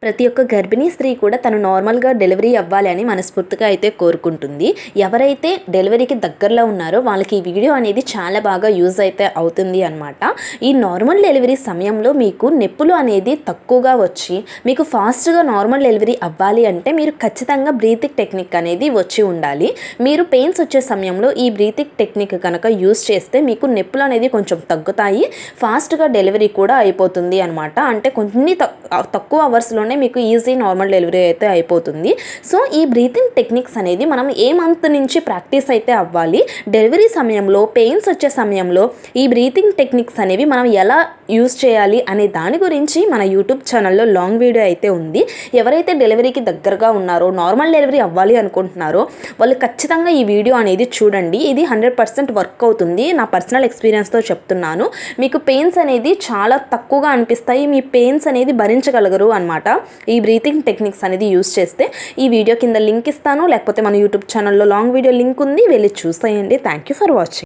ప్రతి ఒక్క గర్భిణీ స్త్రీ కూడా తను నార్మల్గా డెలివరీ అవ్వాలి అని మనస్ఫూర్తిగా అయితే కోరుకుంటుంది. ఎవరైతే డెలివరీకి దగ్గరలో ఉన్నారో వాళ్ళకి ఈ వీడియో అనేది చాలా బాగా యూజ్ అయితే అవుతుంది అనమాట. ఈ నార్మల్ డెలివరీ సమయంలో మీకు నొప్పులు అనేది తక్కువగా వచ్చి మీకు ఫాస్ట్గా నార్మల్ డెలివరీ అవ్వాలి అంటే మీరు ఖచ్చితంగా బ్రీతింగ్ టెక్నిక్ అనేది వచ్చి ఉండాలి. మీరు పెయిన్స్ వచ్చే సమయంలో ఈ బ్రీతింగ్ టెక్నిక్ కనుక యూజ్ చేస్తే మీకు నొప్పులు అనేది కొంచెం తగ్గుతాయి, ఫాస్ట్గా డెలివరీ కూడా అయిపోతుంది అనమాట. అంటే కొన్ని తక్కువ అవర్స్లోనే మీకు ఈజీ నార్మల్ డెలివరీ అయితే అయిపోతుంది. సో ఈ బ్రీతింగ్ టెక్నిక్స్ అనేది మనం ఏ మంత్ నుంచి ప్రాక్టీస్ అయితే అవ్వాలి, డెలివరీ సమయంలో పెయిన్స్ వచ్చే సమయంలో ఈ బ్రీతింగ్ టెక్నిక్స్ అనేవి మనం ఎలా యూజ్ చేయాలి అనే దాని గురించి మన యూట్యూబ్ ఛానల్లో లాంగ్ వీడియో అయితే ఉంది. ఎవరైతే డెలివరీకి దగ్గరగా ఉన్నారో నార్మల్ డెలివరీ అవ్వాలి అనుకుంటున్నారో వాళ్ళు ఖచ్చితంగా ఈ వీడియో అనేది చూడండి. ఇది 100% వర్క్ అవుతుంది. నా పర్సనల్ ఎక్స్పీరియన్స్తో చెప్తున్నాను. మీకు పెయిన్స్ అనేది చాలా తక్కువగా అనిపిస్తాయి, మీ పెయిన్స్ అనేది భరించగలగరు అనమాట ఈ బ్రీతింగ్ టెక్నిక్స్ అనేది యూజ్ చేస్తే. ఈ వీడియో కింద లింక్ ఇస్తాను, లేకపోతే మన యూట్యూబ్ ఛానల్లో లాంగ్ వీడియో లింక్ ఉంది, వెళ్ళి చూసేయండి. Thank you for watching.